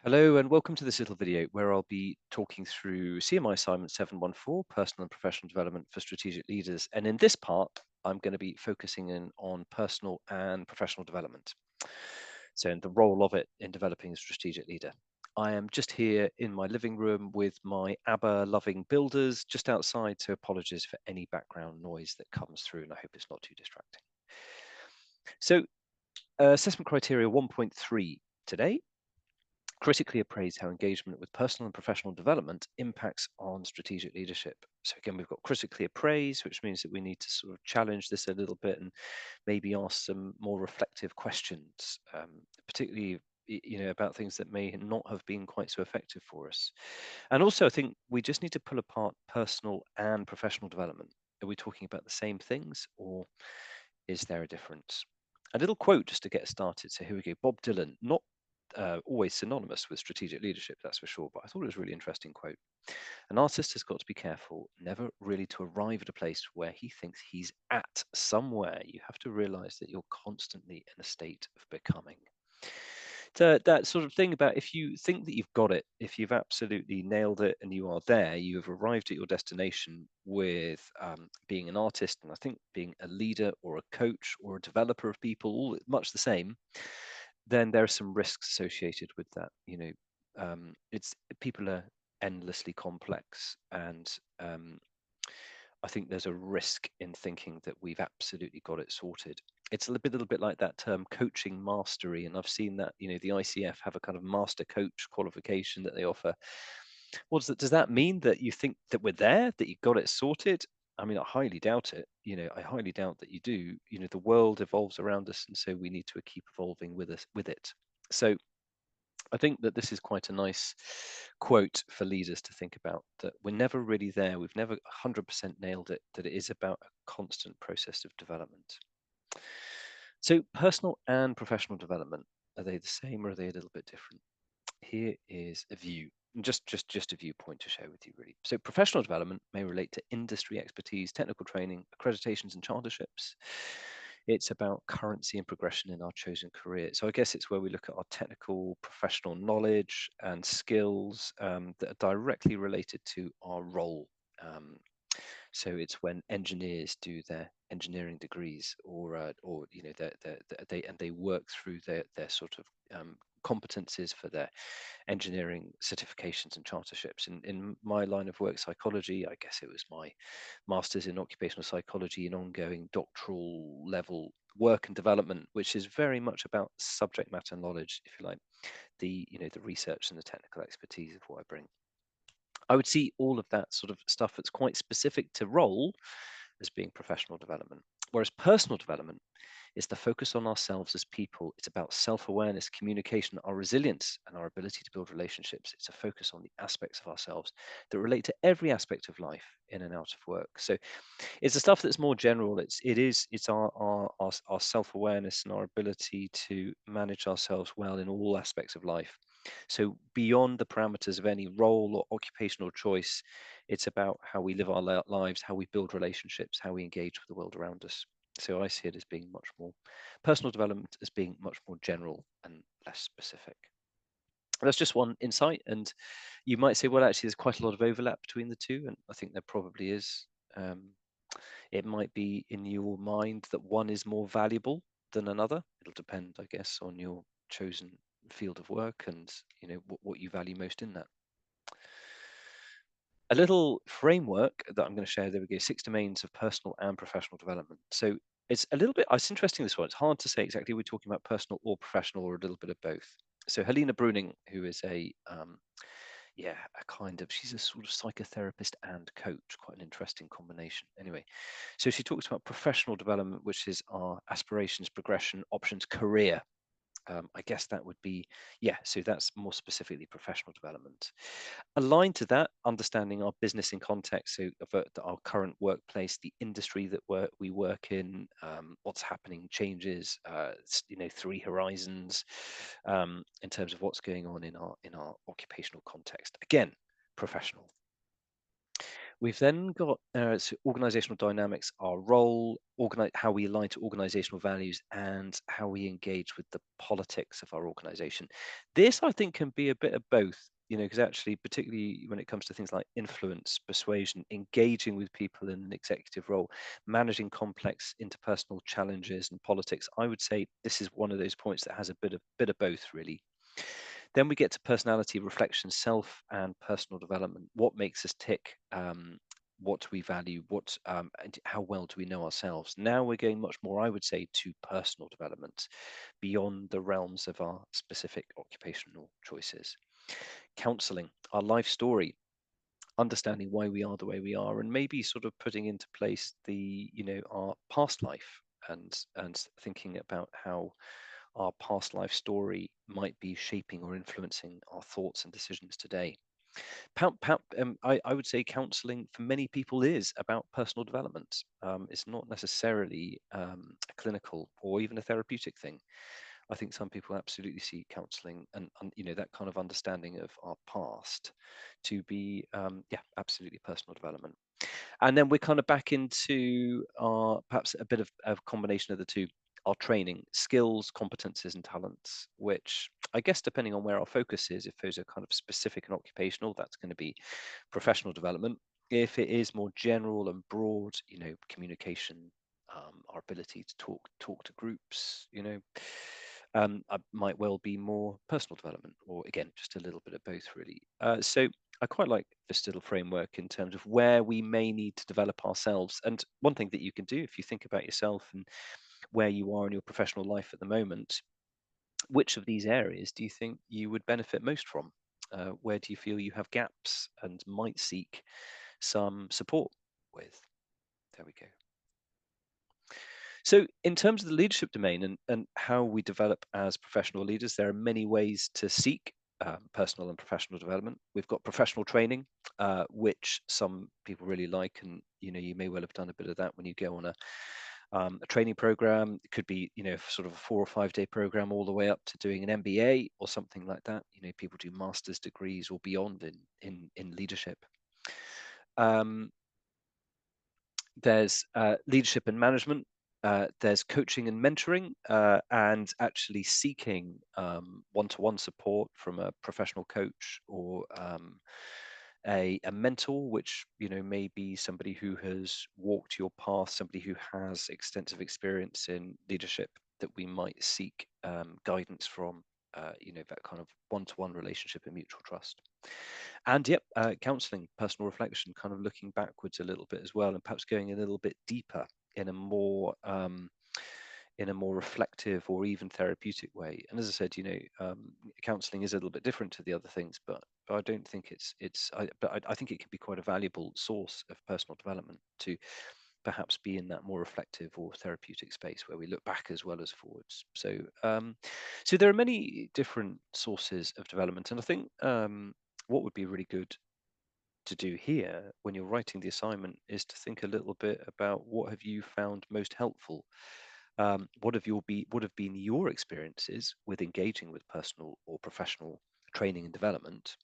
Hello and welcome to this little video where I'll be talking through CMI assignment 714, Personal and Professional Development for Strategic Leaders. And in this part, I'm going to be focusing in on personal and professional development. So, and the role of it in developing a strategic leader. I am just here in my living room with my ABBA loving builders just outside, so apologies for any background noise that comes through, and I hope it's not too distracting. So, assessment criteria 1.3 today. Critically appraise how engagement with personal and professional development impacts on strategic leadership. So again, we've got critically appraise, which means that we need to sort of challenge this a little bit and maybe ask some more reflective questions, particularly about things that may not have been quite so effective for us. And also, I think we just need to pull apart personal and professional development. Are we talking about the same things, or is there a difference? A little quote just to get started. So here we go. Bob Dylan, not always synonymous with strategic leadership, that's for sure, but I thought it was a really interesting quote. An artist has got to be careful never really to arrive at a place where he thinks he's at somewhere. You have to realize that you're constantly in a state of becoming. So that sort of thing about if you think that you've got it, if you've absolutely nailed it and you are there, you have arrived at your destination with being an artist, and I think being a leader or a coach or a developer of people, all much the same, then there are some risks associated with that. It's people are endlessly complex, and I think there's a risk in thinking that we've absolutely got it sorted. It's little bit like that term coaching mastery, and I've seen that the ICF have a kind of master coach qualification that they offer. What does that mean, that you think that we're there, that you got it sorted? I mean, I highly doubt it. I highly doubt that you do. The world evolves around us, and so we need to keep evolving with it. So I think that this is quite a nice quote for leaders to think about, that we're never really there. We've never 100% nailed it, that it is about a constant process of development. So, personal and professional development, are they the same or are they a little bit different? Here is a view, just a viewpoint to share with you, really. So, professional development may relate to industry expertise, technical training, accreditations, and charterships. It's about currency and progression in our chosen career. So, I guess it's where we look at our technical, professional knowledge and skills that are directly related to our role. Um, so it's when engineers do their engineering degrees, or they work through their sort of competencies for their engineering certifications and charterships. In my line of work, psychology, I guess it was my master's in occupational psychology and ongoing doctoral level work and development, which is very much about subject matter knowledge, if you like, the research and the technical expertise of what I bring. I would see all of that sort of stuff that's quite specific to role as being professional development. Whereas personal development is the focus on ourselves as people. It's about self awareness, communication, our resilience, and our ability to build relationships. It's a focus on the aspects of ourselves that relate to every aspect of life in and out of work. So it's the stuff that's more general. It's our self awareness and our ability to manage ourselves well in all aspects of life. So beyond the parameters of any role or occupational choice, it's about how we live our lives, how we build relationships, how we engage with the world around us. So I see it as being much more personal development, as being much more general and less specific. That's just one insight, and you might say, well, actually, there's quite a lot of overlap between the two, and I think there probably is. Um, it might be in your mind that one is more valuable than another. It'll depend, I guess, on your chosen field of work and what you value most in that. A little framework that I'm going to share. There we go. 6 domains of personal and professional development. So it's a little bit. It's interesting, this one. It's hard to say exactly. We're talking about personal or professional, or a little bit of both. So Helena Bruning, who is a kind of, she's a sort of psychotherapist and coach, quite an interesting combination. Anyway, so she talks about professional development, which is our aspirations, progression, options, career. I guess that would be, yeah, so that's more specifically professional development. Aligned to that, understanding our business in context, so of our current workplace, the industry that we work in, what's happening, changes, 3 horizons, in terms of what's going on in our occupational context. Again, professional. We've then got organizational dynamics, our role, how we align to organizational values, and how we engage with the politics of our organization. This, I think, can be a bit of both, because actually, particularly when it comes to things like influence, persuasion, engaging with people in an executive role, managing complex interpersonal challenges and politics, I would say this is one of those points that has a bit of both, really. Then we get to personality reflection, self and personal development. What makes us tick? What do we value? And how well do we know ourselves? Now we're going much more, I would say, to personal development beyond the realms of our specific occupational choices. Counseling, our life story, understanding why we are the way we are, and maybe sort of putting into place our past life and thinking about how our past life story might be shaping or influencing our thoughts and decisions today. I would say counseling for many people is about personal development. It's not necessarily a clinical or even a therapeutic thing. I think some people absolutely see counseling and that kind of understanding of our past to be yeah, absolutely personal development. And then we're kind of back into our perhaps a bit of a combination of the two, our training, skills, competencies, and talents, which I guess depending on where our focus is, if those are kind of specific and occupational, that's going to be professional development. If it is more general and broad, communication, our ability to talk to groups, I might well be more personal development, or again, just a little bit of both, really. So I quite like this little framework in terms of where we may need to develop ourselves. And one thing that you can do if you think about yourself and where you are in your professional life at the moment, which of these areas do you think you would benefit most from? Where do you feel you have gaps and might seek some support with? There we go. So, in terms of the leadership domain and how we develop as professional leaders, there are many ways to seek personal and professional development. We've got professional training, which some people really like, and you may well have done a bit of that when you go on a training program. It could be sort of a 4 or 5 day program, all the way up to doing an MBA or something like that. People do master's degrees or beyond in leadership. Um, there's leadership and management. There's coaching and mentoring, and actually seeking one-to-one support from a professional coach or a mentor, which may be somebody who has walked your path, somebody who has extensive experience in leadership that we might seek guidance from. That kind of one-to-one relationship and mutual trust. And yep, counseling, personal reflection, kind of looking backwards a little bit as well, and perhaps going a little bit deeper in a more reflective or even therapeutic way. And as I said, counseling is a little bit different to the other things, but I don't think I think it can be quite a valuable source of personal development to perhaps be in that more reflective or therapeutic space where we look back as well as forwards. So there are many different sources of development, and I think what would be really good to do here when you're writing the assignment is to think a little bit about what have you found most helpful. What have been your experiences with engaging with personal or professional training and development?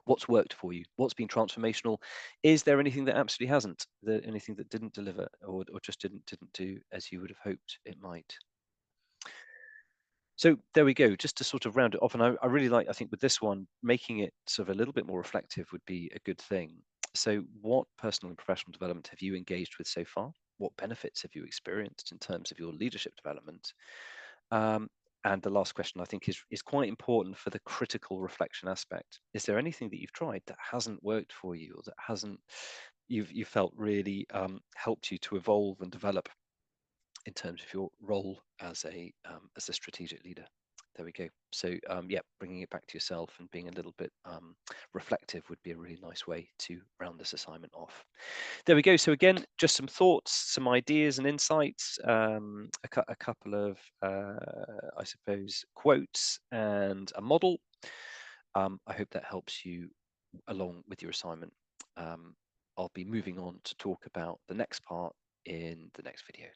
What's worked for you? What's been transformational? Is there anything that absolutely hasn't? Anything that didn't deliver or just didn't do as you would have hoped it might? So there we go. Just to sort of round it off, and I really like. I think with this one, making it sort of a little bit more reflective would be a good thing. So, what personal and professional development have you engaged with so far? What benefits have you experienced in terms of your leadership development? Um, and the last question I think is quite important for the critical reflection aspect. Is there anything that you've tried that hasn't worked for you, or that hasn't you felt really helped you to evolve and develop in terms of your role as a strategic leader? There we go. So yeah, bringing it back to yourself and being a little bit reflective would be a really nice way to round this assignment off. There we go. So again, just some thoughts, some ideas and insights, a couple of, I suppose, quotes and a model. I hope that helps you along with your assignment. I'll be moving on to talk about the next part in the next video.